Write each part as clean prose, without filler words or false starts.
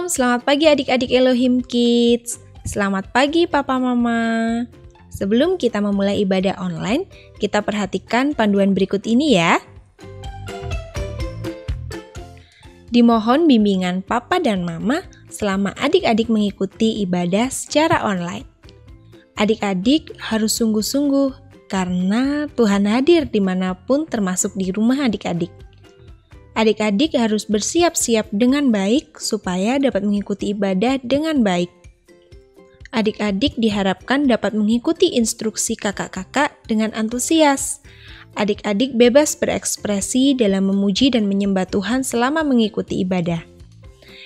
selamat pagi adik-adik Elohim Kids. Selamat pagi Papa Mama. Sebelum kita memulai ibadah online, kita perhatikan panduan berikut ini ya. Dimohon bimbingan Papa dan Mama selama adik-adik mengikuti ibadah secara online. Adik-adik harus sungguh-sungguh karena Tuhan hadir dimanapun termasuk di rumah adik-adik. Adik-adik harus bersiap-siap dengan baik supaya dapat mengikuti ibadah dengan baik. Adik-adik diharapkan dapat mengikuti instruksi kakak-kakak dengan antusias. Adik-adik bebas berekspresi dalam memuji dan menyembah Tuhan selama mengikuti ibadah.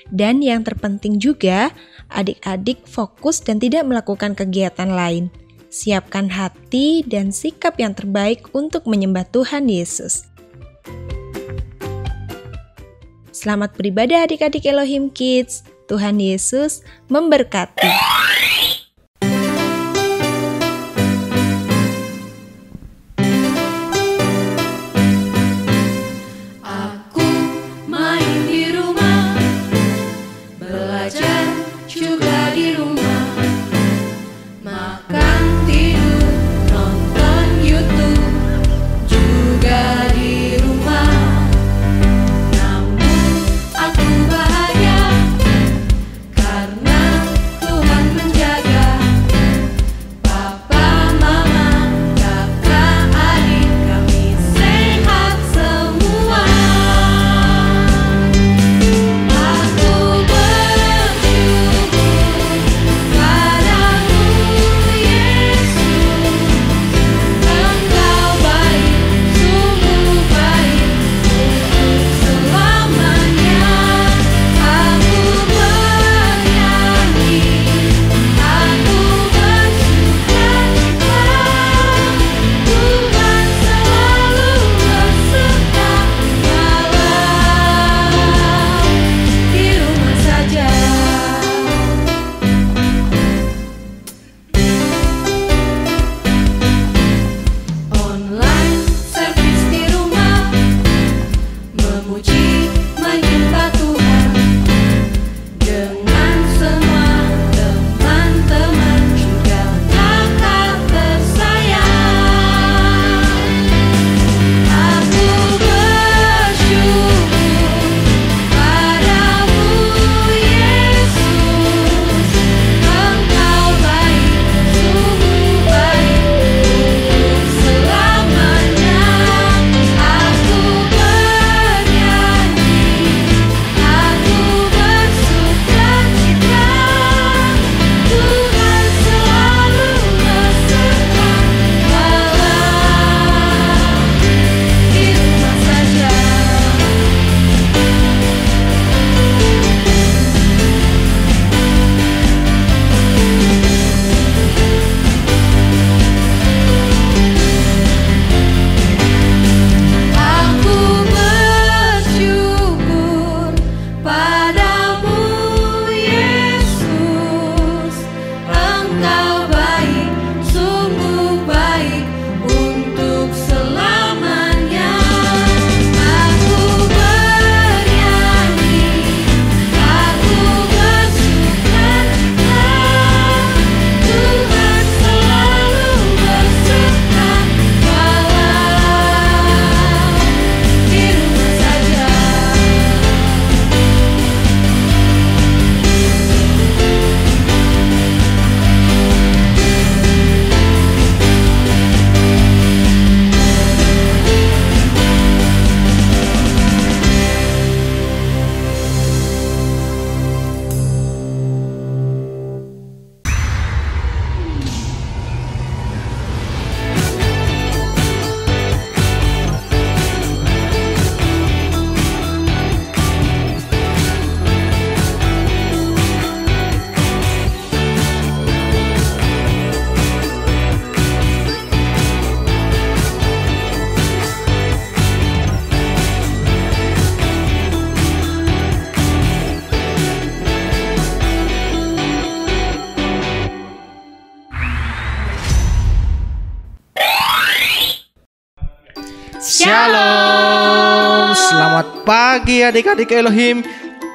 Dan yang terpenting juga, adik-adik fokus dan tidak melakukan kegiatan lain. Siapkan hati dan sikap yang terbaik untuk menyembah Tuhan Yesus. Selamat beribadah adik-adik Elohim Kids. Tuhan Yesus memberkati. Aku main di rumah, belajar juga di rumah, makan, tidur, nonton YouTube juga di rumah. Aku bahagia karena Tuhan menjaga Papa, Mama, kakak, adik kami sehat semua. Aku bersyukur padamu Yesus, Engkau baik, sungguh baik untuk selamanya. Aku bernyanyi, aku bersukacita, Tuhan selalu beserta walau di rumah saja. Online service di rumah, memuji menyembah Tuhan dengan semua teman-teman juga kakak tersayang. Aku bersyukur padamu Yesus, Engkau baik, sungguh baik untuk selamanya. Aku bernyanyi, aku bersukacita, Tuhan selalu beserta walau di rumah saja. Aku bersyukur padamu Yesus, Engkau baik, sungguh baik untuk selamanya. Aku bernyanyi, aku bersukacita, Tuhan selalu beserta walau di rumah saja. Shalom, selamat pagi adik-adik Elohim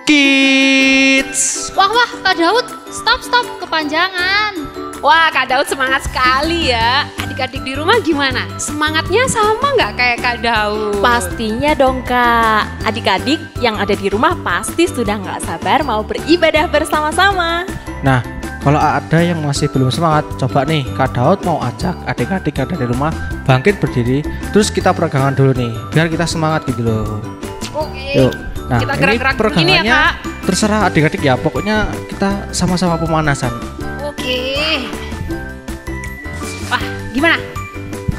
Kids. Wah, Kak Daud, stop, kepanjangan. Wah, Kak Daud semangat sekali ya. Adik-adik di rumah gimana? Semangatnya sama nggak kayak Kak Daud? Pastinya dong Kak, adik-adik yang ada di rumah pasti sudah nggak sabar mau beribadah bersama-sama. Nah, kalau ada yang masih belum semangat, coba nih Kak Daud mau ajak adik-adik yang ada di rumah bangkit berdiri, terus kita peregangan dulu nih, biar kita semangat gitu loh. Oke. Yuk. Nah, Kita ini gerak-gerak begini ya, peregangannya Kak. terserah adik-adik ya, pokoknya kita sama-sama pemanasan. Oke. Wah, gimana?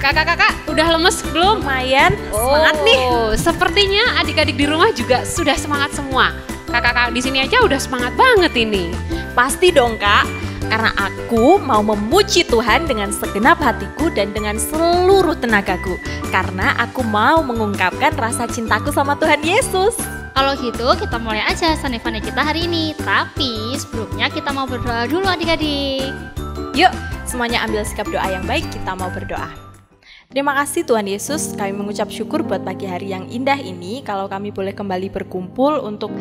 Kakak-kakak udah lemes belum? Lumayan, semangat nih. Sepertinya adik-adik di rumah juga sudah semangat semua. Kakak-kakak di sini aja udah semangat banget ini. Pasti dong Kak, karena aku mau memuji Tuhan dengan segenap hatiku dan dengan seluruh tenagaku. Karena aku mau mengungkapkan rasa cintaku sama Tuhan Yesus. Kalau gitu kita mulai aja Sunday Funday kita hari ini. Tapi sebelumnya kita mau berdoa dulu adik-adik. Yuk, semuanya ambil sikap doa yang baik, kita mau berdoa. Terima kasih Tuhan Yesus, kami mengucap syukur buat pagi hari yang indah ini. Kalau kami boleh kembali berkumpul untuk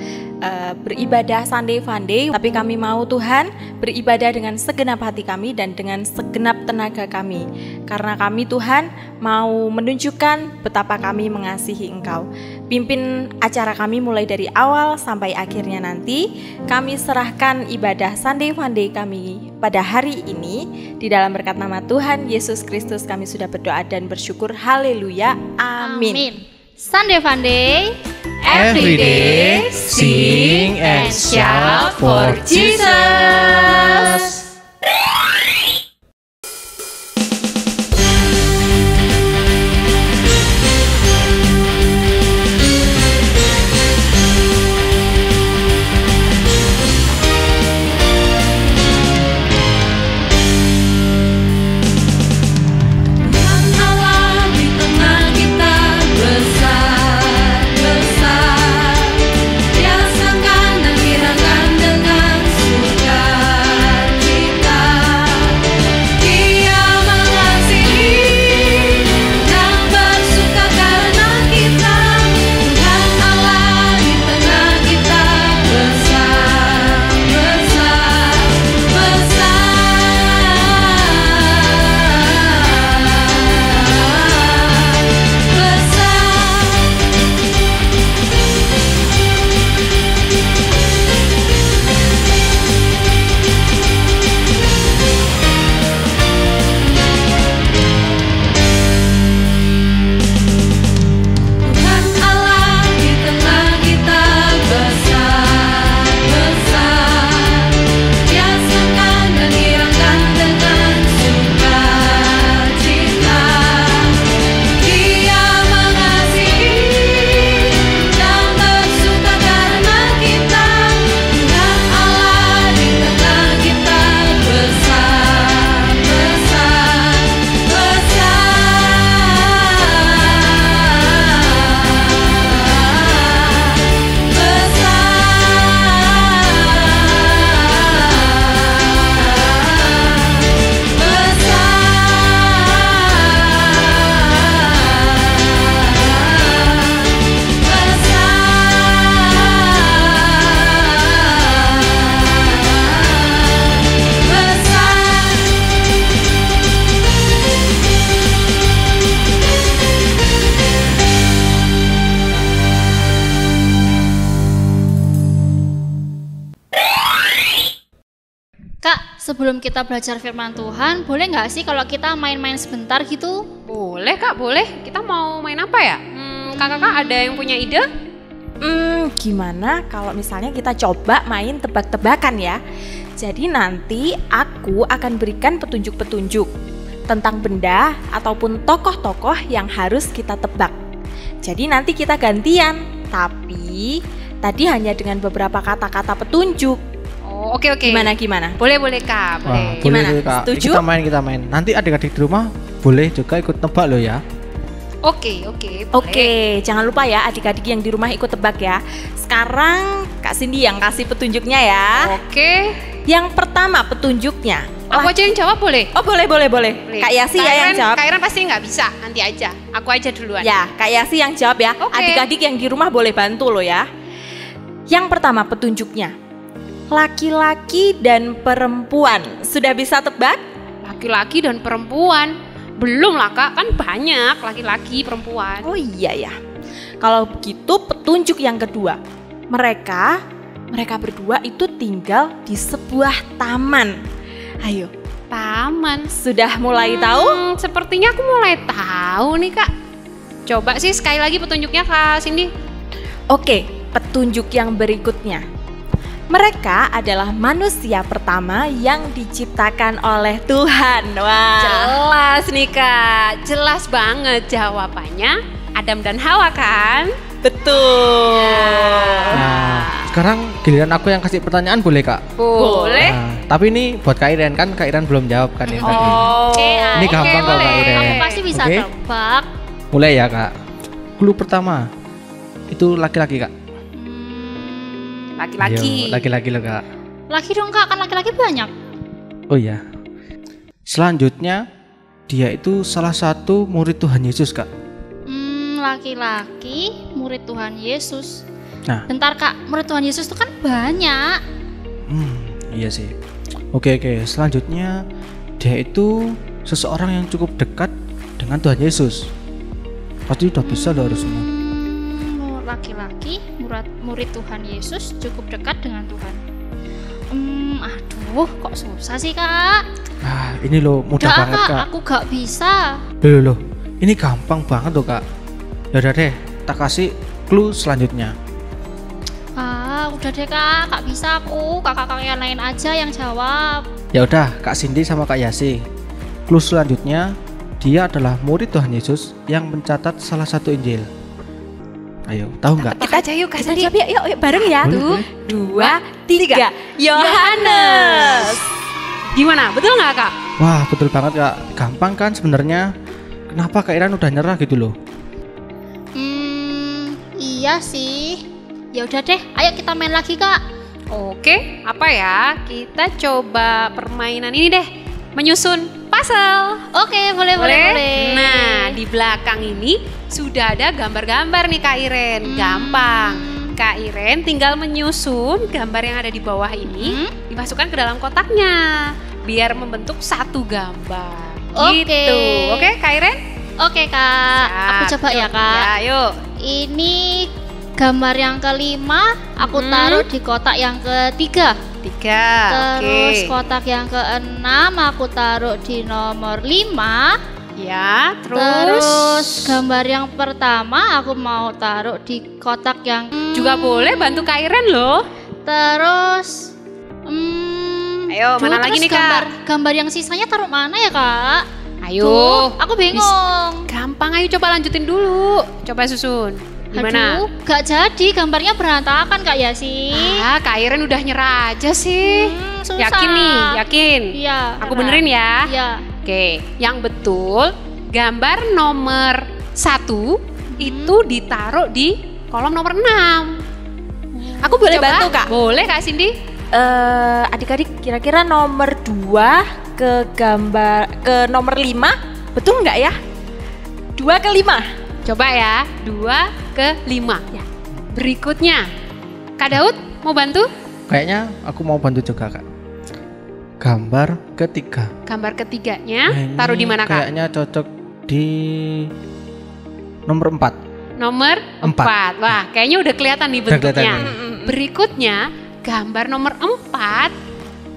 beribadah Sunday Funday. Tapi kami mau Tuhan beribadah dengan segenap hati kami dan dengan segenap tenaga kami. Karena kami Tuhan mau menunjukkan betapa kami mengasihi Engkau. Pimpin acara kami mulai dari awal sampai akhirnya nanti. Kami serahkan ibadah Sunday Funday kami pada hari ini. Di dalam berkat nama Tuhan Yesus Kristus kami sudah berdoa dan bersyukur. Haleluya. Amin. Sunday Funday. Every day, sing and shout for Jesus. Tuhan Allah di tengah kita besar, Dia sangkan dan kirangkan dengan sukacita. Dia mengasihi dan bersuka karena kita. Tuhan Allah di tengah kita besar, Tuhan Allah di tengah kita besar, Dia sangkan dan kirangkan dengan sukacita. Dia mengasihi dan bersuka karena kita. Tuhan Allah di tengah kita besar, Kak, sebelum kita belajar firman Tuhan, boleh nggak sih kalau kita main-main sebentar gitu? Boleh Kak, boleh. Kita mau main apa ya? Kakak-kakak ada yang punya ide? Gimana kalau misalnya kita coba main tebak-tebakan ya. Jadi nanti aku akan berikan petunjuk-petunjuk tentang benda ataupun tokoh-tokoh yang harus kita tebak. Jadi nanti kita gantian, tapi tadi hanya dengan beberapa kata-kata petunjuk. Oh, oke. Gimana? Boleh Kak, boleh. Wah, Gimana? boleh tuh, Kak. Setuju? Kita main. Nanti adik-adik di rumah boleh juga ikut tebak loh ya. Oke, boleh. Oke, jangan lupa ya adik-adik yang di rumah ikut tebak ya. Sekarang Kak Cindy yang kasih petunjuknya ya. Oke. Yang pertama petunjuknya. Aku aja yang jawab boleh? Oh boleh. Kak Yasi ya yang jawab. Kak Iren pasti nggak bisa, nanti aja. Aku aja duluan. Ya, Kak Yasi yang jawab ya. Oke. Adik-adik yang di rumah boleh bantu loh ya. Yang pertama petunjuknya. laki-laki dan perempuan. Sudah bisa tebak? Laki-laki dan perempuan. Belum lah Kak, kan banyak laki-laki, perempuan. Oh iya ya. Kalau begitu petunjuk yang kedua. Mereka berdua itu tinggal di sebuah taman. Ayo, Taman. sudah mulai tahu? Sepertinya aku mulai tahu nih Kak. Coba sih sekali lagi petunjuknya Kak Cindy. Oke, petunjuk yang berikutnya. Mereka adalah manusia pertama yang diciptakan oleh Tuhan. Wah, Jelas nih Kak, jelas banget jawabannya Adam dan Hawa kan? betul. Nah, sekarang giliran aku yang kasih pertanyaan boleh Kak? Boleh. Nah, tapi ini buat Kak Iren, kan Kak Iren belum jawab kan ya tadi. Oke, Ini gampang kok Kak Iren. kamu pasti bisa Oke. tebak. Mulai ya Kak. Clue pertama itu laki-laki Kak. Laki-laki. Ayo, laki-laki loh Kak. Laki dong Kak, kan laki-laki banyak. Oh iya. Selanjutnya dia itu salah satu murid Tuhan Yesus Kak. Laki-laki murid Tuhan Yesus. Nah. Bentar Kak, murid Tuhan Yesus itu kan banyak. Iya sih. Oke. Selanjutnya dia itu seseorang yang cukup dekat dengan Tuhan Yesus. Pasti udah bisa loh harusnya. Laki-laki murid Tuhan Yesus cukup dekat dengan Tuhan. Aduh, kok susah sih Kak? Ah, ini loh mudah Udah, banget Kak. aku gak bisa. Loh. Ini gampang banget loh Kak. Ya udah deh, tak kasih clue selanjutnya. Udah deh Kak, gak bisa aku. Kakak-kakak yang lain aja yang jawab. Ya udah, Kak Cindy sama Kak Yasi. Clue selanjutnya, dia adalah murid Tuhan Yesus yang mencatat salah satu Injil. Ayo, tahu nggak? Kita aja yuk, kita jawab yuk bareng ya. Boleh, boleh. 2, 3. Yohanes. Gimana? Betul nggak Kak? Wah, betul banget Kak. Gampang kan sebenarnya. Kenapa Kak Iren udah nyerah gitu loh? Iya sih. Ya udah deh, ayo kita main lagi Kak. Oke, apa ya? Kita coba permainan ini deh. Menyusun puzzle. Oke, boleh. Nah, di belakang ini sudah ada gambar-gambar nih Kak Iren. Gampang. Kak Iren tinggal menyusun gambar yang ada di bawah ini, dimasukkan ke dalam kotaknya biar membentuk satu gambar. Oke. Gitu. Oke, Kak Iren? Oke Kak, aku coba ya Kak. Ya, yuk. Ini gambar yang kelima, aku taruh di kotak yang ketiga. 3. Terus Oke. kotak yang keenam aku taruh di nomor 5. Ya, Terus gambar yang pertama aku mau taruh di kotak yang juga boleh bantu Kak Iren loh. terus Ayo, mana lagi nih, Kak? Gambar yang sisanya taruh mana ya Kak? Ayo. Duh, aku bingung. Gampang, ayo coba lanjutin dulu. Coba susun. Gimana? Aduh, gak jadi, gambarnya berantakan Kak Yasi. Kak Iren udah nyerah aja sih. Susah. Yakin nih, yakin? Iya. Aku benerin ya. Iya. Oke, yang betul gambar nomor 1 itu ditaruh di kolom nomor 6. Aku boleh Coba? bantu Kak? Boleh Kak Cindy? Adik-adik kira-kira nomor 2 ke nomor 5 betul nggak ya? 2 ke 5. Coba ya, 2 ke 5. Ya. Berikutnya, Kak Daud mau bantu? Kayaknya aku mau bantu juga Kak. Gambar ketiga. Gambar ketiganya Nah, ini taruh di mana Kak? Kayaknya cocok di nomor 4. Nomor 4. Wah, kayaknya udah kelihatan nih Udah kelihatan bentuknya. nih. Berikutnya, gambar nomor 4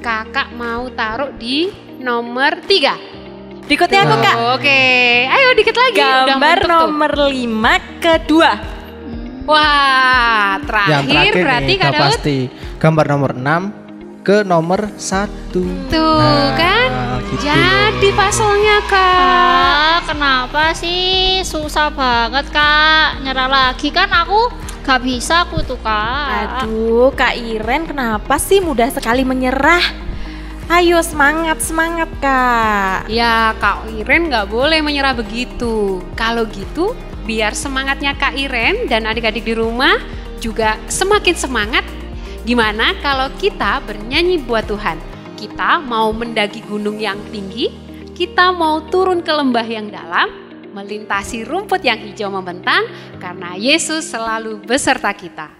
Kakak mau taruh di nomor 3. Berikutnya aku Kak. Oke, ayo dikit lagi. Udah Gambar mentok tuh. nomor 5 ke 2. Wah, Yang terakhir terakhir berarti nih, Kak udah Daud. pasti. Gambar nomor 6 ke nomor 1. Tuh kan, gitu. jadi puzzle-nya Kak. Kenapa sih susah banget Kak? Nyerah lagi kan aku gak bisa aku tuh Kak. Aduh, Kak Iren kenapa sih mudah sekali menyerah? Ayo semangat Kak. Ya, Kak Iren nggak boleh menyerah begitu. Kalau gitu, biar semangatnya Kak Iren dan adik-adik di rumah juga semakin semangat. Gimana kalau kita bernyanyi buat Tuhan? Kita mau mendaki gunung yang tinggi, kita mau turun ke lembah yang dalam, melintasi rumput yang hijau membentang, karena Yesus selalu beserta kita.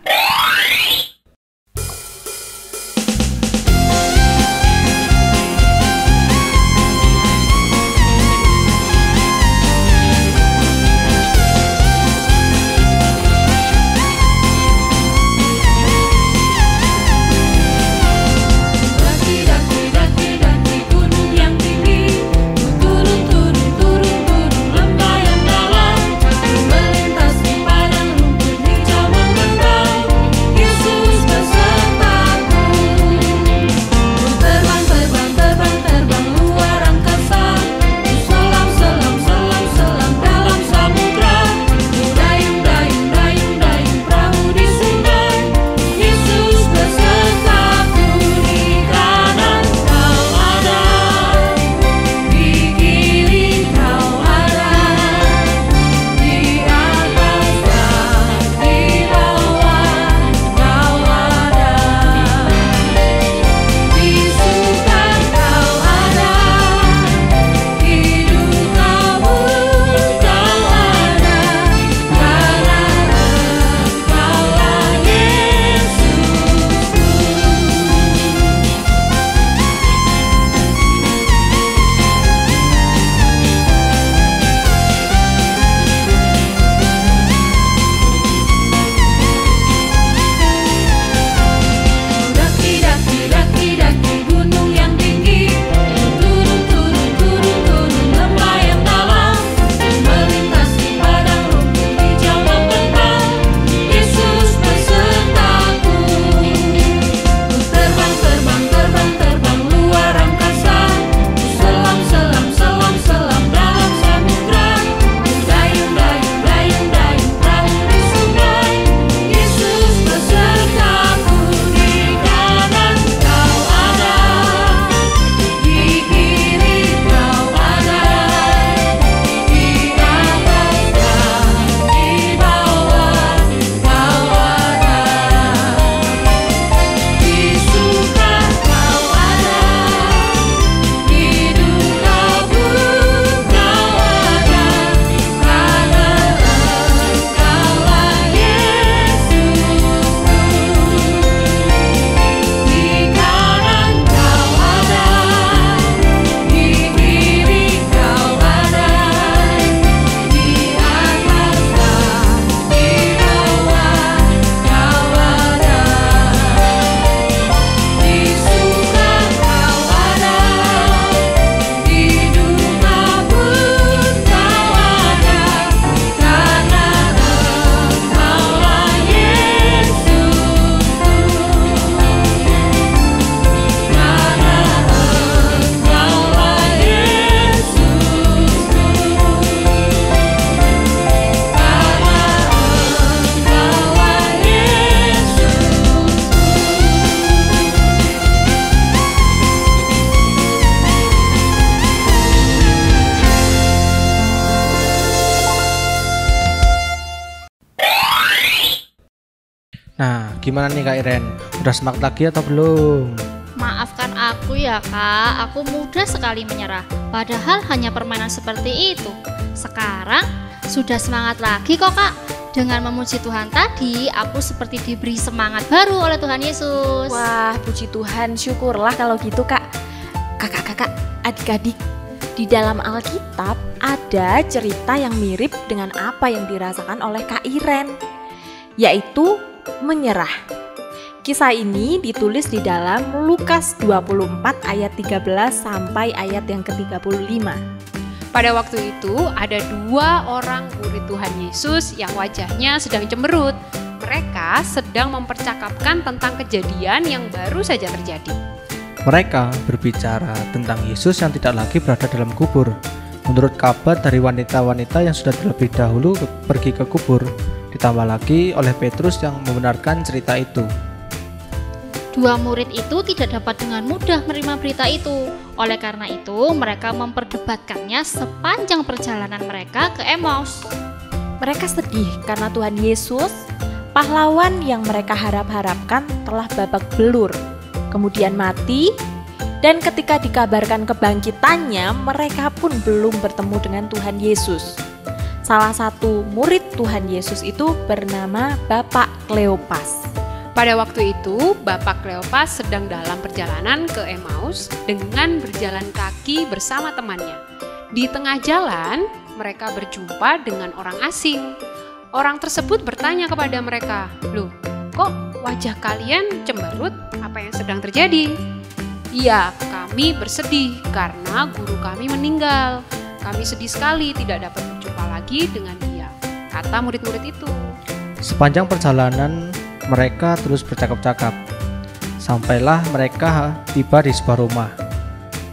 Nah, gimana nih Kak Iren? Udah semangat lagi atau belum? Maafkan aku ya kak, aku mudah sekali menyerah. Padahal hanya permainan seperti itu. Sekarang sudah semangat lagi kok kak. Dengan memuji Tuhan tadi, aku seperti diberi semangat baru oleh Tuhan Yesus. Wah, puji Tuhan, syukurlah kalau gitu kak. Kakak-kakak, adik-adik, di dalam Alkitab ada cerita yang mirip dengan apa yang dirasakan oleh Kak Iren, yaitu menyerah. Kisah ini ditulis di dalam Lukas 24 ayat 13 sampai ayat yang ke-35. Pada waktu itu ada 2 orang murid Tuhan Yesus yang wajahnya sedang cemberut. Mereka sedang mempercakapkan tentang kejadian yang baru saja terjadi. Mereka berbicara tentang Yesus yang tidak lagi berada dalam kubur. Menurut kabar dari wanita-wanita yang sudah terlebih dahulu pergi ke kubur, ditambah lagi oleh Petrus yang membenarkan cerita itu. 2 murid itu tidak dapat dengan mudah menerima berita itu. Oleh karena itu, mereka memperdebatkannya sepanjang perjalanan mereka ke Emmaus. Mereka sedih karena Tuhan Yesus, pahlawan yang mereka harap-harapkan, telah babak belur, kemudian mati, dan ketika dikabarkan kebangkitannya, mereka pun belum bertemu dengan Tuhan Yesus. Salah satu murid Tuhan Yesus itu bernama Bapak Kleopas. Pada waktu itu, Bapak Kleopas sedang dalam perjalanan ke Emmaus dengan berjalan kaki bersama temannya. Di tengah jalan, mereka berjumpa dengan orang asing. Orang tersebut bertanya kepada mereka, "Loh, kok wajah kalian cemberut? Apa yang sedang terjadi?" "Iya, kami bersedih karena guru kami meninggal. Kami sedih sekali tidak dapat berjumpa lagi dengan dia," kata murid-murid itu. Sepanjang perjalanan mereka terus bercakap-cakap. Sampailah mereka tiba di sebuah rumah.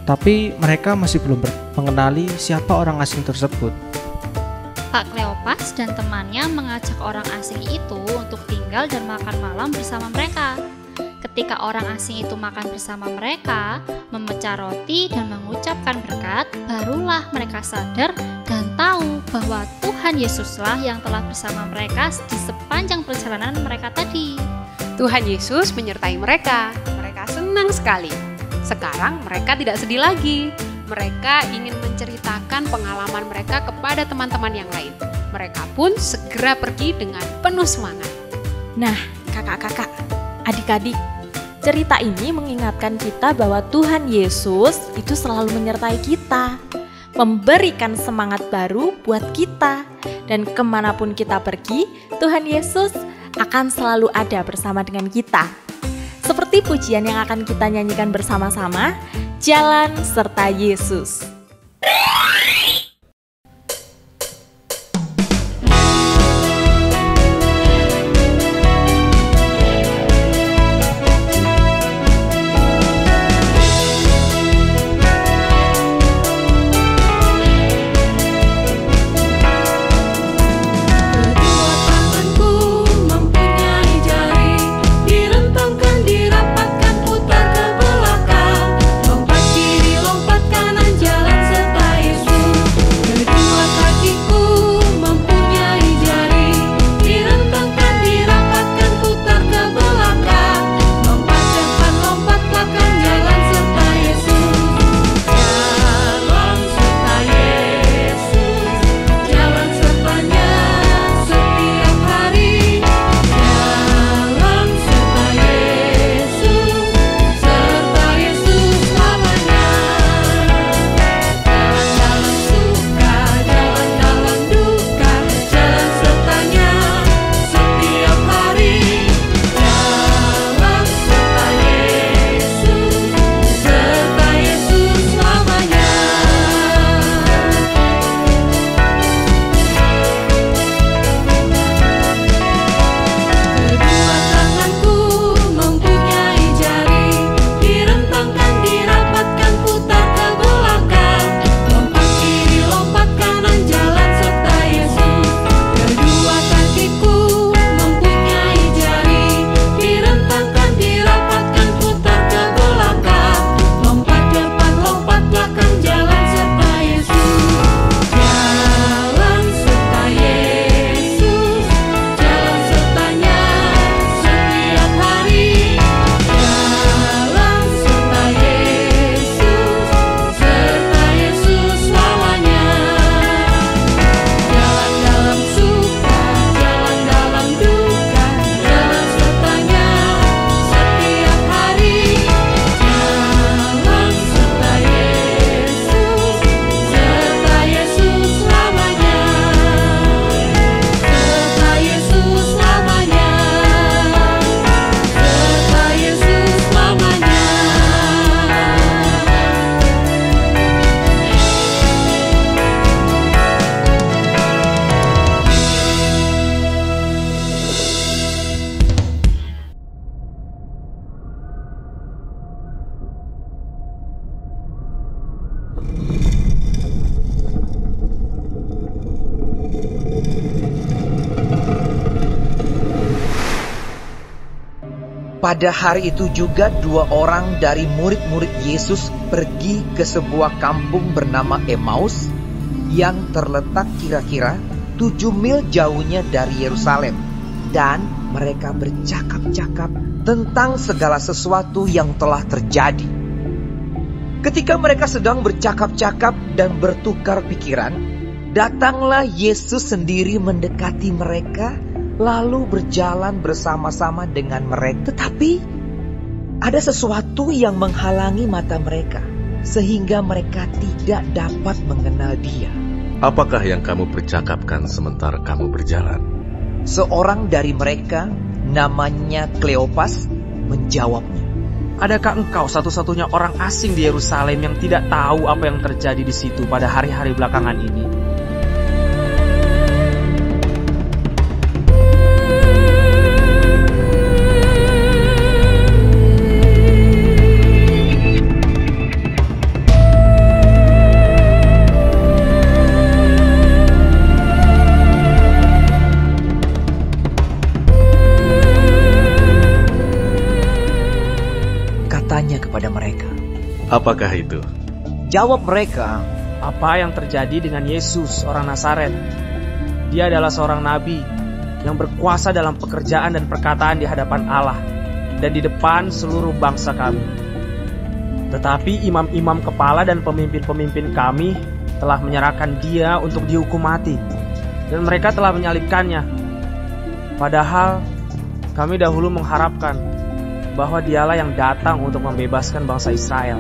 Tapi mereka masih belum mengenali siapa orang asing tersebut. Pak Kleopas dan temannya mengajak orang asing itu untuk tinggal dan makan malam bersama mereka. Ketika orang asing itu makan bersama mereka, memecah roti dan mengucapkan berkat, barulah mereka sadar dan tahu bahwa Tuhan Yesuslah yang telah bersama mereka di sepanjang perjalanan mereka tadi. Tuhan Yesus menyertai mereka. Mereka senang sekali. Sekarang mereka tidak sedih lagi. Mereka ingin menceritakan pengalaman mereka kepada teman-teman yang lain. Mereka pun segera pergi dengan penuh semangat. Nah, kakak-kakak, adik-adik, cerita ini mengingatkan kita bahwa Tuhan Yesus itu selalu menyertai kita, memberikan semangat baru buat kita, dan kemanapun kita pergi, Tuhan Yesus akan selalu ada bersama dengan kita. Seperti pujian yang akan kita nyanyikan bersama-sama, Jalan Serta Yesus. Lompat kiri, lompat kanan, jalan Pada hari itu juga 2 orang dari murid-murid Yesus pergi ke sebuah kampung bernama Emmaus yang terletak kira-kira 7 mil jauhnya dari Yerusalem. Dan mereka bercakap-cakap tentang segala sesuatu yang telah terjadi. Ketika mereka sedang bercakap-cakap dan bertukar pikiran, datanglah Yesus sendiri mendekati mereka, lalu berjalan bersama-sama dengan mereka. Tetapi ada sesuatu yang menghalangi mata mereka, sehingga mereka tidak dapat mengenal Dia. Apakah yang kamu percakapkan sementara kamu berjalan? Seorang dari mereka, namanya Kleopas, menjawabnya. Adakah engkau satu-satunya orang asing di Yerusalem yang tidak tahu apa yang terjadi di situ pada hari-hari belakangan ini? Kepada mereka, apakah itu? Jawab mereka, apa yang terjadi dengan Yesus orang Nazaret? Dia adalah seorang nabi yang berkuasa dalam pekerjaan dan perkataan di hadapan Allah dan di depan seluruh bangsa kami. Tetapi imam-imam kepala dan pemimpin-pemimpin kami telah menyerahkan Dia untuk dihukum mati, dan mereka telah menyalibkannya. Padahal kami dahulu mengharapkan bahwa Dialah yang datang untuk membebaskan bangsa Israel.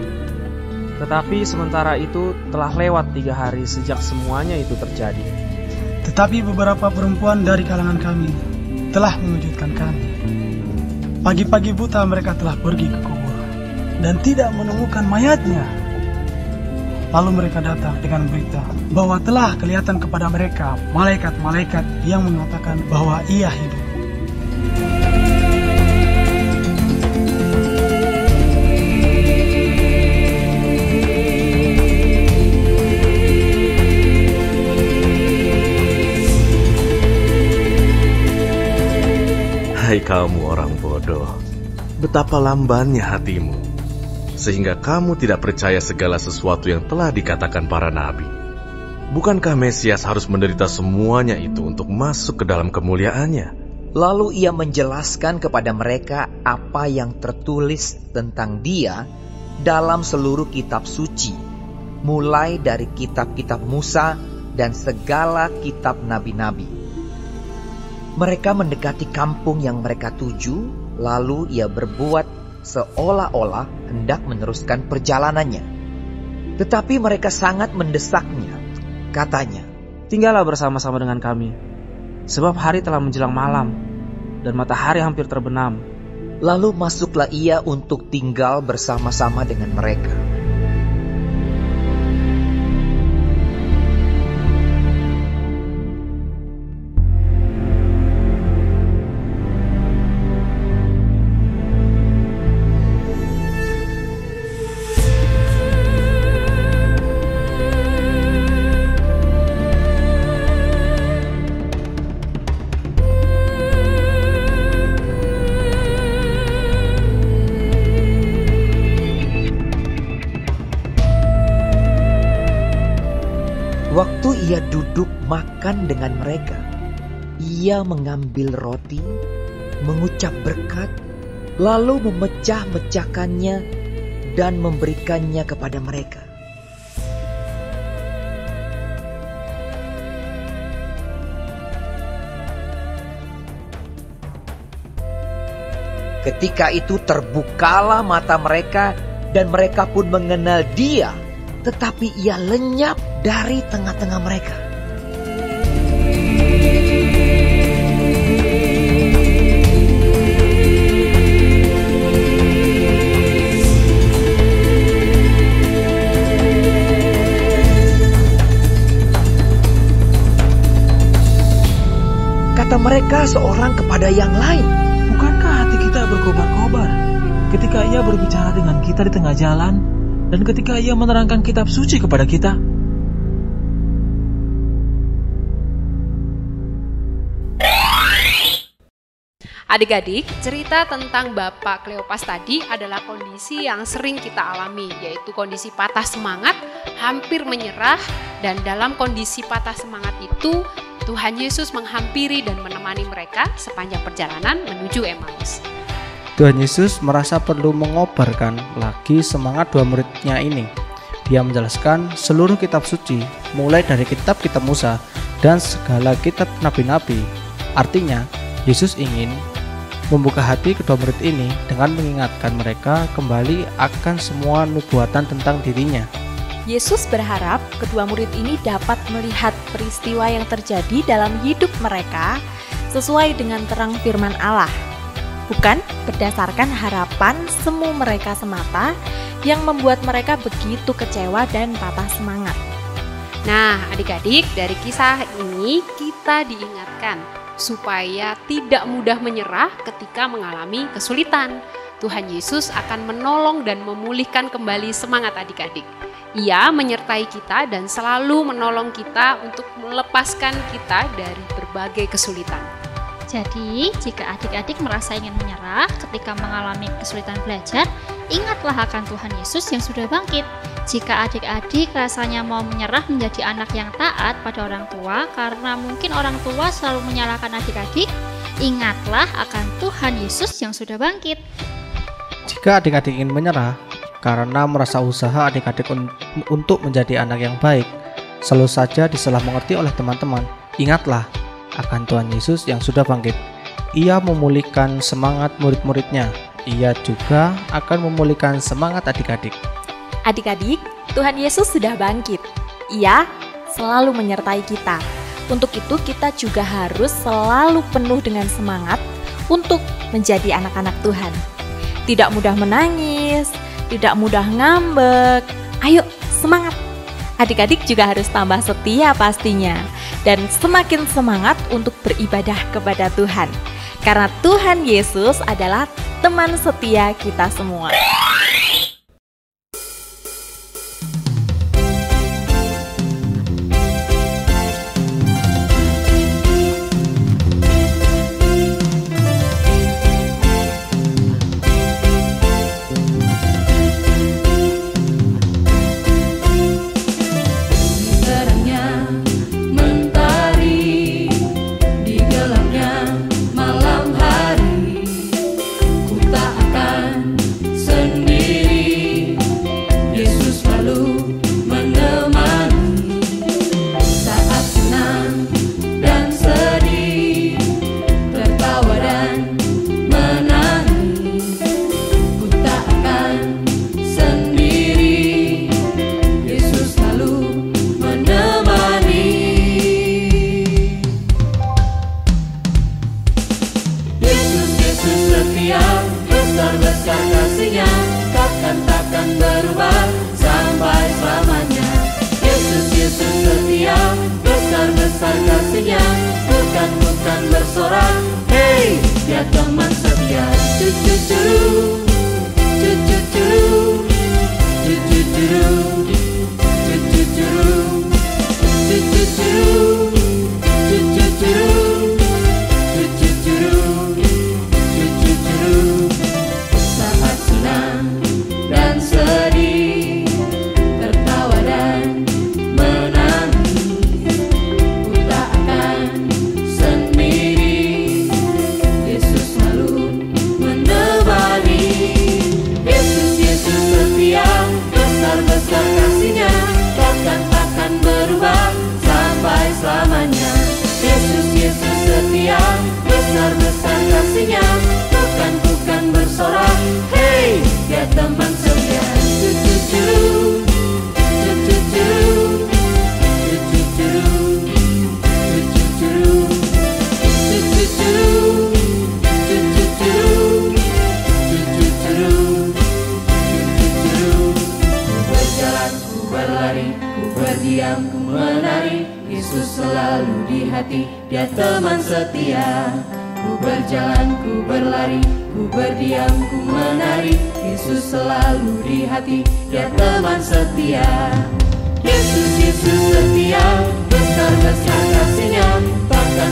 Tetapi sementara itu telah lewat 3 hari sejak semuanya itu terjadi. Tetapi beberapa perempuan dari kalangan kami telah mengejutkan kami. Pagi-pagi buta mereka telah pergi ke kubur dan tidak menemukan mayatnya. Lalu mereka datang dengan berita bahwa telah kelihatan kepada mereka malaikat-malaikat yang mengatakan bahwa Ia hidup. Hai kamu orang bodoh, betapa lambannya hatimu, sehingga kamu tidak percaya segala sesuatu yang telah dikatakan para nabi. Bukankah Mesias harus menderita semuanya itu untuk masuk ke dalam kemuliaannya? Lalu Ia menjelaskan kepada mereka apa yang tertulis tentang Dia dalam seluruh kitab suci, mulai dari kitab-kitab Musa dan segala kitab nabi-nabi. Mereka mendekati kampung yang mereka tuju, lalu Ia berbuat seolah-olah hendak meneruskan perjalanannya. Tetapi mereka sangat mendesaknya. Katanya, tinggallah bersama-sama dengan kami, sebab hari telah menjelang malam, dan matahari hampir terbenam. Lalu masuklah Ia untuk tinggal bersama-sama dengan mereka. Waktu Ia duduk makan dengan mereka, Ia mengambil roti, mengucap berkat, lalu memecah-mecahkannya dan memberikannya kepada mereka. Ketika itu terbukalah mata mereka dan mereka pun mengenal Dia, tetapi Ia lenyap dari tengah-tengah mereka. Kata mereka seorang kepada yang lain, bukankah hati kita berkobar-kobar ketika Ia berbicara dengan kita di tengah jalan dan ketika Ia menerangkan kitab suci kepada kita? Adik-adik, cerita tentang Bapak Kleopas tadi adalah kondisi yang sering kita alami, yaitu kondisi patah semangat, hampir menyerah, dan dalam kondisi patah semangat itu, Tuhan Yesus menghampiri dan menemani mereka sepanjang perjalanan menuju Emmaus. Tuhan Yesus merasa perlu mengobarkan lagi semangat dua muridnya ini. Dia menjelaskan seluruh kitab suci, mulai dari kitab-kitab Musa dan segala kitab nabi-nabi. Artinya, Yesus ingin membuka hati kedua murid ini dengan mengingatkan mereka kembali akan semua nubuatan tentang dirinya. Yesus berharap kedua murid ini dapat melihat peristiwa yang terjadi dalam hidup mereka sesuai dengan terang firman Allah, bukan berdasarkan harapan semu mereka semata yang membuat mereka begitu kecewa dan patah semangat. Nah, adik-adik, dari kisah ini kita diingatkan supaya tidak mudah menyerah ketika mengalami kesulitan. Tuhan Yesus akan menolong dan memulihkan kembali semangat adik-adik. Ia menyertai kita dan selalu menolong kita untuk melepaskan kita dari berbagai kesulitan. Jadi, jika adik-adik merasa ingin menyerah ketika mengalami kesulitan belajar, ingatlah akan Tuhan Yesus yang sudah bangkit. Jika adik-adik rasanya mau menyerah menjadi anak yang taat pada orang tua karena mungkin orang tua selalu menyalahkan adik-adik, ingatlah akan Tuhan Yesus yang sudah bangkit. Jika adik-adik ingin menyerah karena merasa usaha adik-adik untuk menjadi anak yang baik selalu saja disalah mengerti oleh teman-teman, ingatlah akan Tuhan Yesus yang sudah bangkit. Ia memulihkan semangat murid-muridnya. Ia juga akan memulihkan semangat adik-adik. Adik-adik, Tuhan Yesus sudah bangkit. Ia selalu menyertai kita. Untuk itu kita juga harus selalu penuh dengan semangat untuk menjadi anak-anak Tuhan. Tidak mudah menangis, tidak mudah ngambek. Ayo, semangat! Adik-adik juga harus tambah setia pastinya. Dan semakin semangat untuk beribadah kepada Tuhan. Karena Tuhan Yesus adalah teman setia kita semua.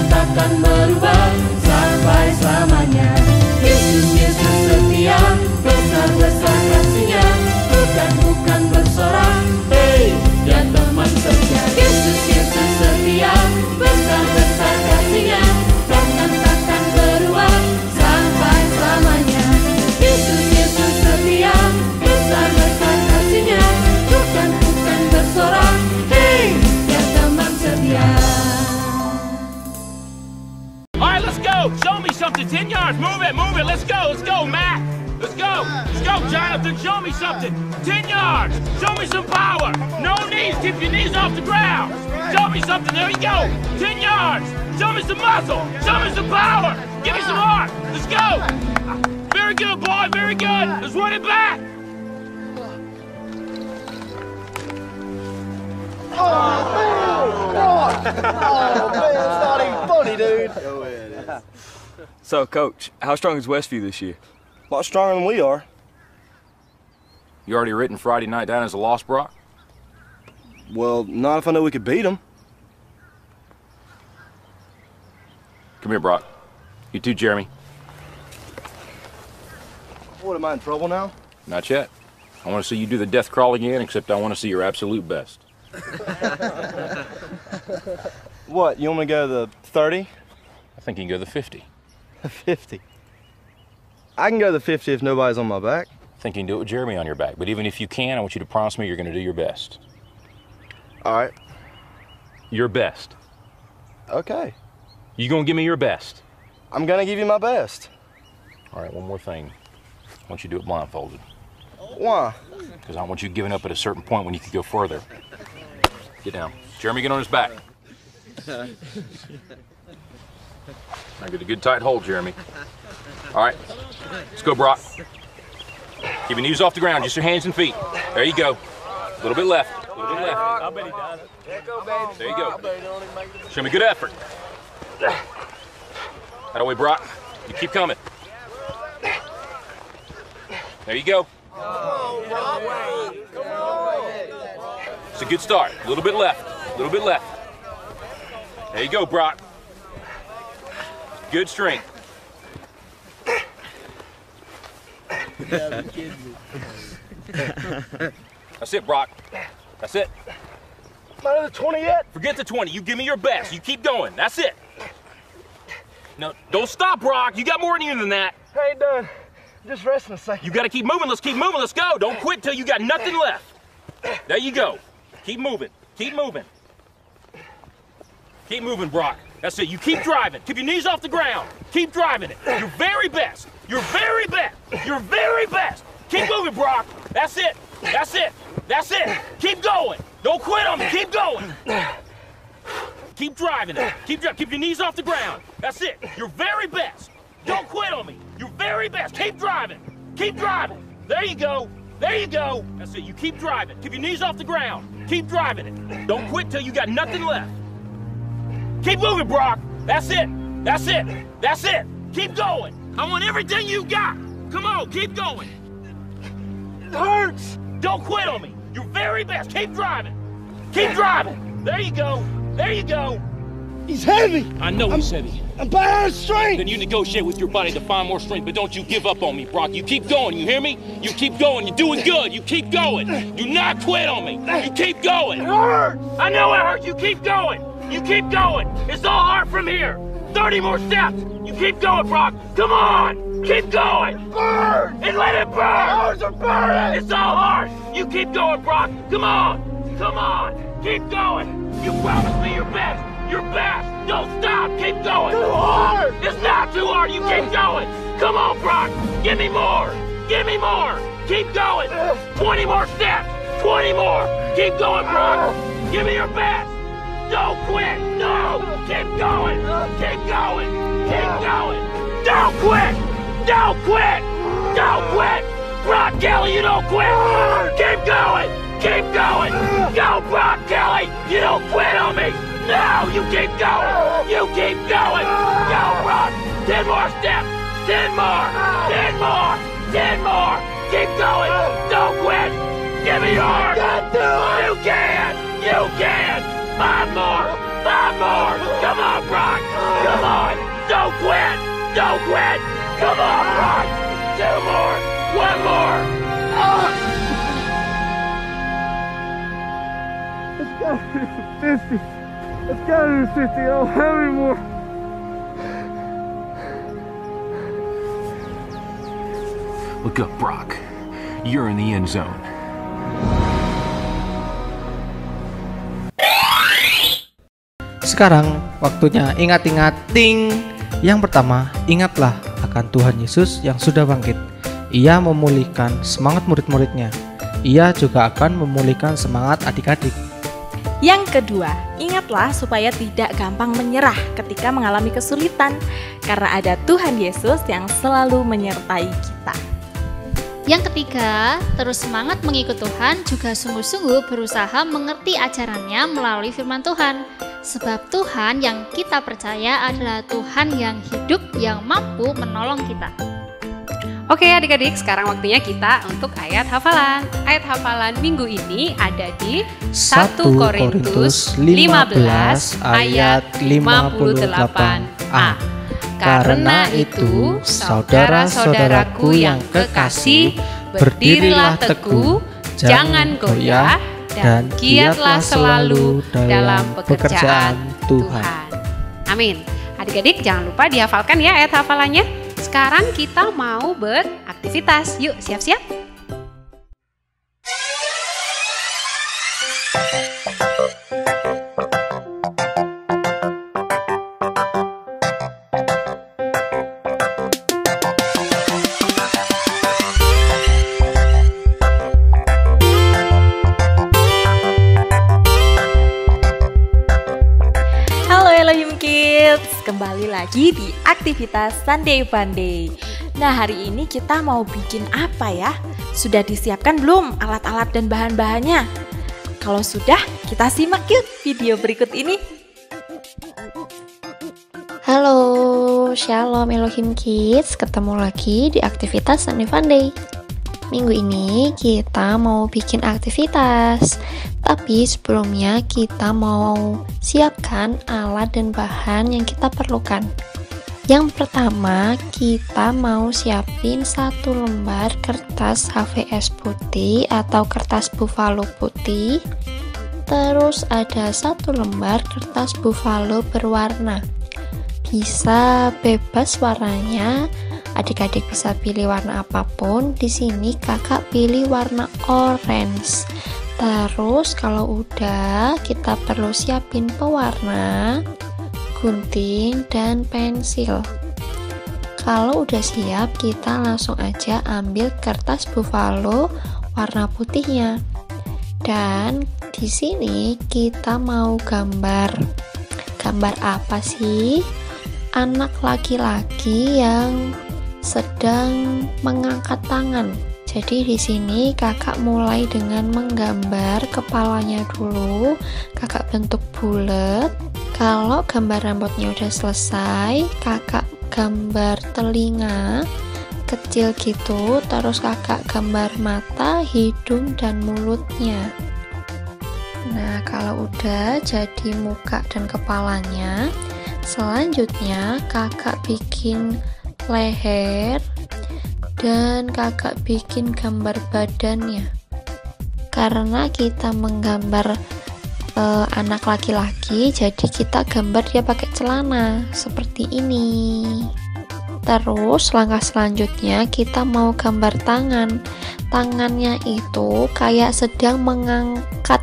Takkan berubah sampai selamanya. Let's go, Matt. Let's go. Let's go, Jonathan. Show me something. 10 yards. Show me some power. No knees. Keep your knees off the ground. Show me something. There you go. 10 yards. Show me some muscle. Show me some power. Give me some heart. Let's go. Very good, boy. Very good. Let's run it back. So, Coach, how strong is Westview this year? A lot stronger than we are. You already written Friday night down as a loss, Brock? Well, not if I know we could beat them. Come here, Brock. You too, Jeremy. What, am I in trouble now? Not yet. I want to see you do the death crawl again, except I want to see your absolute best. What, you want me to go to the 30? I think you can go the 50. 50? I can go to the 50 if nobody's on my back. I think you can do it with Jeremy on your back, but even if you can, I want you to promise me you're going to do your best. All right. Your best. Okay. You going to give me your best? I'm going to give you my best. All right, one more thing. I want you to do it blindfolded. Why? Because I want you giving up at a certain point when you could go further. Get down. Jeremy, get on his back. Now get a good tight hold, Jeremy. All right, let's go, Brock. Keep your knees off the ground, just your hands and feet. There you go. A little bit left. A little bit left. I bet he does. There you go. Show me good effort. That way, Brock. You keep coming. There you go. It's a good start. A little bit left. A little bit left. There you go, Brock. Good strength. That's it, Brock. That's it. Not at the 20 yet? Forget the 20. You give me your best. You keep going. That's it. No, don't stop, Brock. You got more in you than that. I ain't done. Just resting a second. You got to keep moving. Let's keep moving. Let's go. Don't quit till you got nothing left. There you go. Keep moving. Keep moving. Keep moving, Brock. That's it. You keep driving. Keep your knees off the ground. Keep driving it. Your very best. Your very best. Your very best. Keep moving, Brock. That's it. That's it. That's it. Keep going. Don't quit on me. Keep going. Keep driving it. Keep your knees off the ground. That's it. Your very best. Don't quit on me. Your very best. Keep driving. Keep driving. There you go. There you go. That's it. You keep driving. Keep your knees off the ground. Keep driving it. Don't quit till you got nothing left. Keep moving, Brock. That's it. That's it. That's it. Keep going. I want everything you got. Come on, keep going. It hurts. Don't quit on me. Your very best. Keep driving. Keep driving. There you go. There you go. He's heavy. I know he's heavy. I'm bad at strength. Then you negotiate with your body to find more strength, but don't you give up on me, Brock. You keep going, you hear me? You keep going. You're doing good. You keep going. Do not quit on me. You keep going. It hurts. I know it hurts. You keep going. You keep going. It's all hard from here. 30 more steps. You keep going, Brock. Come on. Keep going. Burn. And let it burn. Ours are burning. It's all hard. You keep going, Brock. Come on. Come on. Keep going. You promised me your best. Your best. Don't stop. Keep going. Too hard. It's not too hard. You keep going. Come on, Brock. Give me more. Give me more. Keep going. 20 more steps. 20 more. Keep going, Brock. Give me your best. Don't quit. No. Keep going. Keep going. Keep going. Don't quit. Don't quit. Don't quit. Brock Kelly, you don't quit. Keep going. Keep going. Go, Brock Kelly. You don't quit on me. No, you keep going. You keep going. Go, Brock. 10 more steps. 10 more. 10 more. 10 more. Keep going. Don't quit. Give me yours. You can. You can. 5 more. 5 more. Come on, Brock. Come on. Don't quit. Don't quit. Come on, Brock. 2 more. 1 more. It's got to be 50. It's got to be 50. I don't have any more. Look up, Brock. You're in the end zone. Sekarang waktunya ingat-ingat ting. Yang pertama, ingatlah akan Tuhan Yesus yang sudah bangkit. Ia memulihkan semangat murid-muridnya. Ia juga akan memulihkan semangat adik-adik. Yang kedua, ingatlah supaya tidak gampang menyerah ketika mengalami kesulitan, karena ada Tuhan Yesus yang selalu menyertai kita. Yang ketiga, terus semangat mengikut Tuhan, juga sungguh-sungguh berusaha mengerti ajarannya melalui firman Tuhan. Sebab Tuhan yang kita percaya adalah Tuhan yang hidup, yang mampu menolong kita. Oke adik-adik, sekarang waktunya kita untuk ayat hafalan. Ayat hafalan minggu ini ada di 1 Korintus 15 ayat 58a. Karena itu, saudara-saudaraku yang kekasih, berdirilah teguh, jangan goyah, dan giatlah selalu dalam pekerjaan Tuhan. Amin. Adik-adik jangan lupa dihafalkan ya ayat hafalannya. Sekarang kita mau beraktivitas. Yuk siap-siap. Kembali lagi di aktivitas Sunday Funday. Nah, hari ini kita mau bikin apa ya? Sudah disiapkan belum alat-alat dan bahan-bahannya? Kalau sudah, kita simak yuk video berikut ini. Halo, Shalom Elohim Kids, ketemu lagi di aktivitas Sunday Funday. Minggu ini kita mau bikin aktivitas, tapi sebelumnya kita mau siapkan alat dan bahan yang kita perlukan. Yang pertama, kita mau siapin 1 lembar kertas HVS putih atau kertas buffalo putih. Terus ada 1 lembar kertas buffalo berwarna. Bisa bebas warnanya. Adik-adik bisa pilih warna apapun. Di sini kakak pilih warna orange. Terus kalau udah, kita perlu siapin pewarna, gunting, dan pensil. Kalau udah siap, kita langsung aja ambil kertas buffalo warna putihnya. Dan di sini kita mau gambar. Gambar apa sih? Anak laki-laki yang sedang mengangkat tangan. Jadi di sini kakak mulai dengan menggambar kepalanya dulu. Kakak bentuk bulat. Kalau gambar rambutnya udah selesai, kakak gambar telinga kecil gitu. Terus kakak gambar mata, hidung, dan mulutnya. Nah, kalau udah jadi muka dan kepalanya, selanjutnya kakak bikin leher dan kakak bikin gambar badannya. Karena kita menggambar anak laki-laki, jadi kita gambar dia pakai celana seperti ini. Terus langkah selanjutnya kita mau gambar tangan. Tangannya itu kayak sedang mengangkat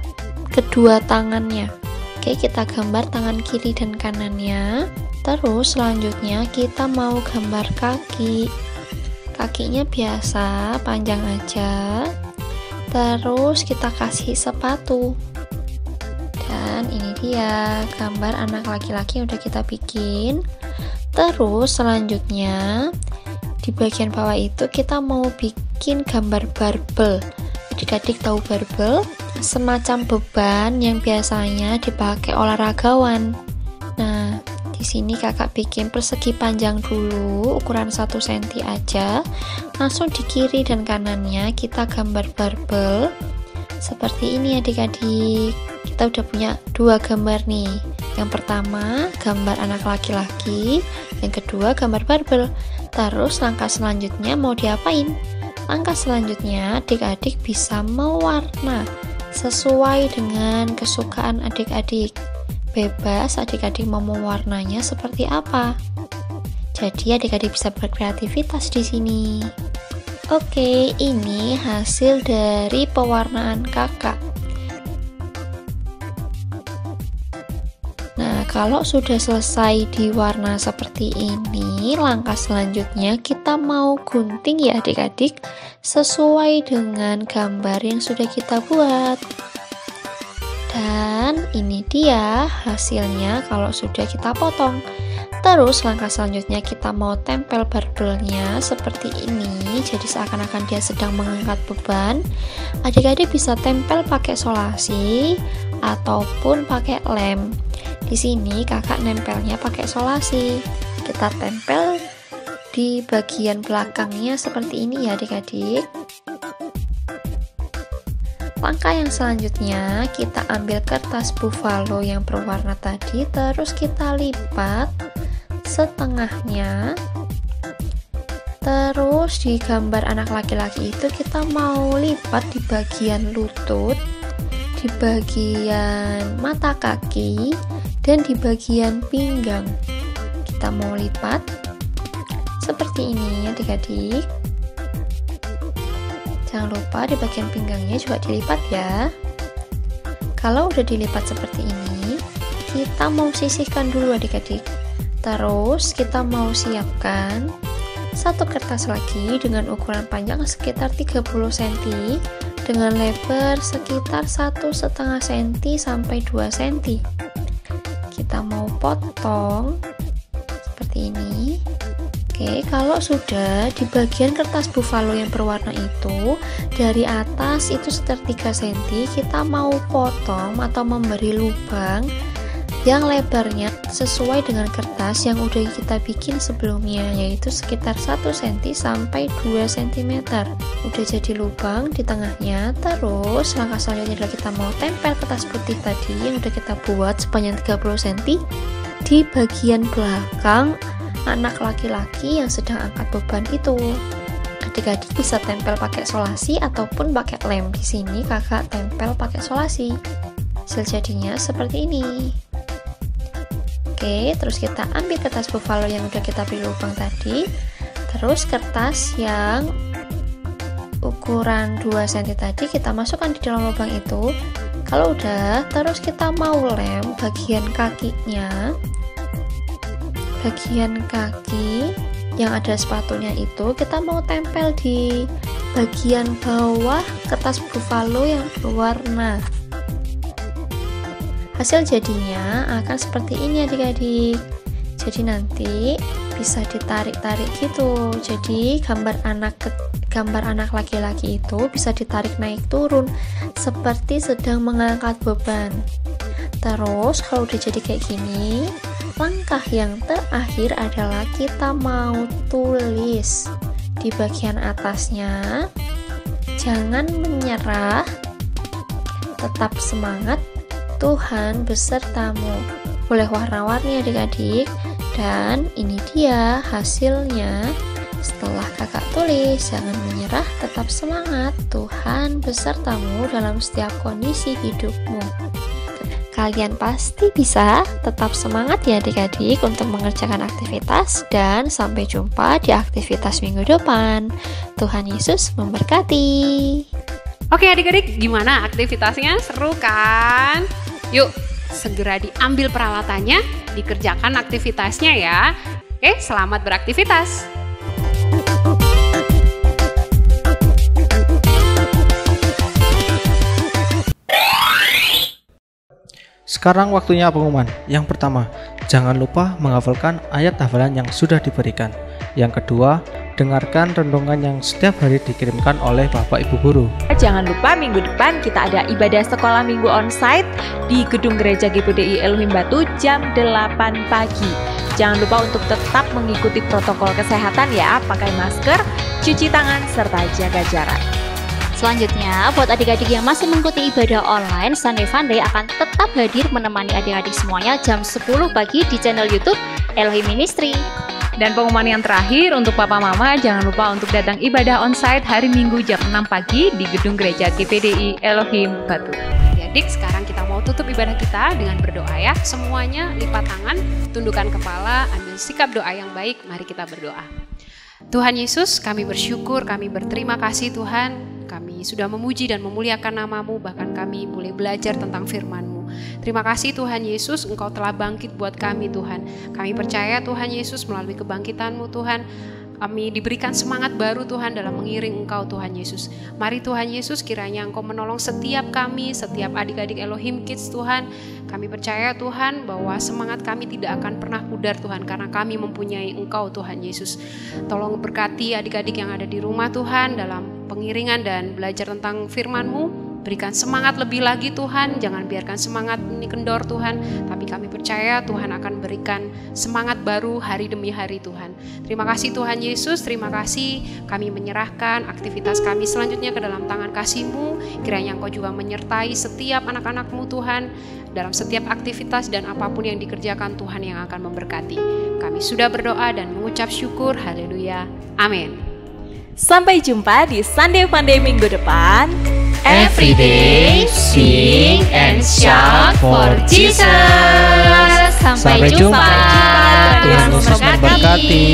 kedua tangannya. Oke, kita gambar tangan kiri dan kanannya. Terus selanjutnya kita mau gambar kaki. Kakinya biasa, panjang aja. Terus kita kasih sepatu. Dan ini dia gambar anak laki-laki yang udah kita bikin. Terus selanjutnya di bagian bawah itu kita mau bikin gambar barbel. Adik-adik tahu barbel? Semacam beban yang biasanya dipakai olahragawan. Nah, di sini kakak bikin persegi panjang dulu, ukuran 1 cm aja. Langsung di kiri dan kanannya kita gambar barbel. Seperti ini adik-adik. Kita udah punya 2 gambar nih. Yang pertama gambar anak laki-laki, yang kedua gambar barbel. Terus langkah selanjutnya mau diapain? Langkah selanjutnya adik-adik bisa mewarna sesuai dengan kesukaan adik-adik. Bebas adik-adik mau mewarnanya seperti apa. Jadi adik-adik bisa berkreativitas di sini. Oke, ini hasil dari pewarnaan kakak. Nah, Kalau sudah selesai diwarna seperti ini, langkah selanjutnya kita mau gunting ya adik-adik, sesuai dengan gambar yang sudah kita buat. Dan ini dia hasilnya kalau sudah kita potong. Terus langkah selanjutnya kita mau tempel barbelnya seperti ini, jadi seakan-akan dia sedang mengangkat beban. Adik-adik bisa tempel pakai solasi ataupun pakai lem. Di sini kakak nempelnya pakai solasi. Kita tempel di bagian belakangnya seperti ini ya adik-adik. Langkah yang selanjutnya kita ambil kertas buffalo yang berwarna tadi, terus kita lipat setengahnya. Terus di gambar anak laki-laki itu kita mau lipat di bagian lutut, di bagian mata kaki, dan di bagian pinggang. Kita mau lipat seperti ini adik-adik. Jangan lupa di bagian pinggangnya juga dilipat ya. Kalau udah dilipat seperti ini, kita mau sisihkan dulu adik-adik. Terus kita mau siapkan satu kertas lagi dengan ukuran panjang sekitar 30 cm dengan lebar sekitar 1,5 cm sampai 2 cm. Kita mau potong seperti ini. Oke, kalau sudah di bagian kertas buffalo yang berwarna itu, dari atas itu sekitar 3 cm, kita mau potong atau memberi lubang yang lebarnya sesuai dengan kertas yang udah kita bikin sebelumnya, yaitu sekitar 1 cm sampai 2 cm. Udah jadi lubang di tengahnya. Terus langkah selanjutnya adalah kita mau tempel kertas putih tadi yang udah kita buat sepanjang 30 cm di bagian belakang anak laki-laki yang sedang angkat beban itu. Adik-adik bisa tempel pakai solasi ataupun pakai lem. Di sini kakak tempel pakai solasi. Hasil jadinya seperti ini. Oke, terus kita ambil kertas buffalo yang udah kita beri lubang tadi. Terus kertas yang ukuran 2 cm tadi kita masukkan di dalam lubang itu. Kalau udah, terus kita mau lem bagian kakinya. Bagian kaki yang ada sepatunya itu kita mau tempel di bagian bawah kertas buffalo yang berwarna. Hasil jadinya akan seperti ini adik-adik. Jadi nanti bisa ditarik-tarik gitu. Jadi gambar anak laki-laki itu bisa ditarik naik turun seperti sedang mengangkat beban. Terus kalau udah jadi kayak gini, langkah yang terakhir adalah kita mau tulis di bagian atasnya. Jangan menyerah, tetap semangat, Tuhan besertamu. Boleh warna-warni adik-adik. Dan ini dia hasilnya. Setelah kakak tulis, jangan menyerah, tetap semangat, Tuhan besertamu dalam setiap kondisi hidupmu. Kalian pasti bisa. Tetap semangat ya adik-adik untuk mengerjakan aktivitas, dan sampai jumpa di aktivitas minggu depan. Tuhan Yesus memberkati. Oke adik-adik, gimana aktivitasnya? Seru kan? Yuk, segera diambil peralatannya, dikerjakan aktivitasnya ya. Oke, selamat beraktivitas. Sekarang waktunya pengumuman. Yang pertama, jangan lupa menghafalkan ayat hafalan yang sudah diberikan. Yang kedua, dengarkan renungan yang setiap hari dikirimkan oleh Bapak Ibu Guru. Jangan lupa minggu depan kita ada ibadah sekolah minggu onsite di Gedung Gereja GPDI Elohim Batu jam 8 pagi. Jangan lupa untuk tetap mengikuti protokol kesehatan ya, pakai masker, cuci tangan, serta jaga jarak. Selanjutnya, buat adik-adik yang masih mengikuti ibadah online, Sunday Funday akan tetap hadir menemani adik-adik semuanya jam 10 pagi di channel YouTube Elohim Ministry. Dan pengumuman yang terakhir untuk Papa Mama, jangan lupa untuk datang ibadah onsite hari Minggu jam 6 pagi di Gedung Gereja GPDI Elohim Batu. Adik, sekarang kita mau tutup ibadah kita dengan berdoa ya. Semuanya lipat tangan, tundukkan kepala, ambil sikap doa yang baik. Mari kita berdoa. Tuhan Yesus, kami bersyukur, kami berterima kasih Tuhan. Kami sudah memuji dan memuliakan nama-Mu, bahkan kami boleh belajar tentang firman-Mu. Terima kasih Tuhan Yesus, Engkau telah bangkit buat kami Tuhan. Kami percaya Tuhan Yesus melalui kebangkitan-Mu Tuhan, kami diberikan semangat baru Tuhan dalam mengiring Engkau Tuhan Yesus. Mari Tuhan Yesus, kiranya Engkau menolong setiap kami, setiap adik-adik Elohim Kids Tuhan. Kami percaya Tuhan bahwa semangat kami tidak akan pernah pudar Tuhan, karena kami mempunyai Engkau Tuhan Yesus. Tolong berkati adik-adik yang ada di rumah Tuhan dalam pengiringan dan belajar tentang firman-Mu. Berikan semangat lebih lagi Tuhan, jangan biarkan semangat ini kendor Tuhan, tapi kami percaya Tuhan akan berikan semangat baru hari demi hari Tuhan. Terima kasih Tuhan Yesus, terima kasih kami menyerahkan aktivitas kami selanjutnya ke dalam tangan kasih-Mu. Kiranya Engkau juga menyertai setiap anak-anak-Mu Tuhan, dalam setiap aktivitas dan apapun yang dikerjakan Tuhan yang akan memberkati. Kami sudah berdoa dan mengucap syukur, haleluya, amin. Sampai jumpa di Sunday Funday minggu depan. Every day, sing and shout for Jesus. Sampai jumpa. Tuhan Yesus memberkati.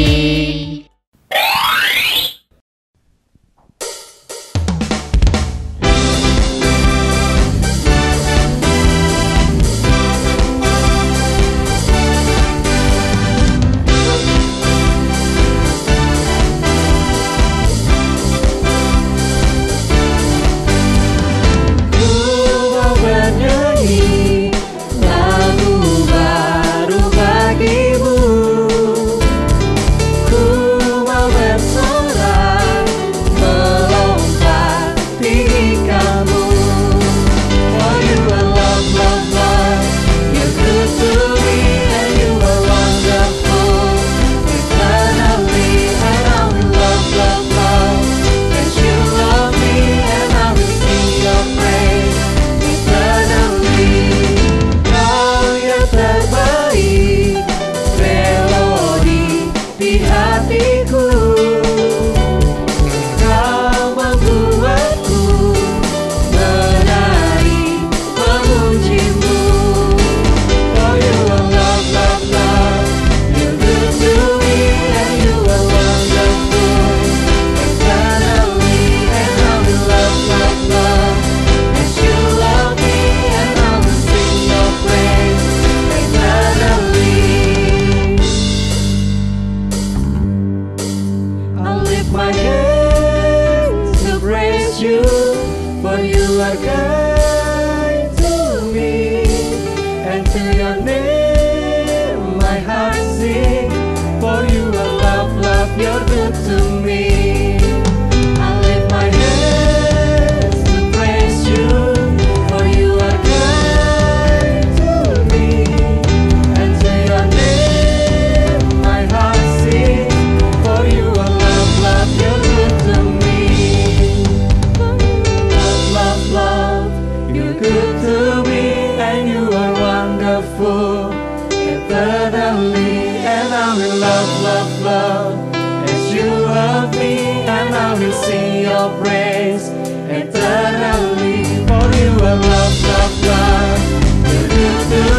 Sing your praise eternally, for you are love, love, love. You're good to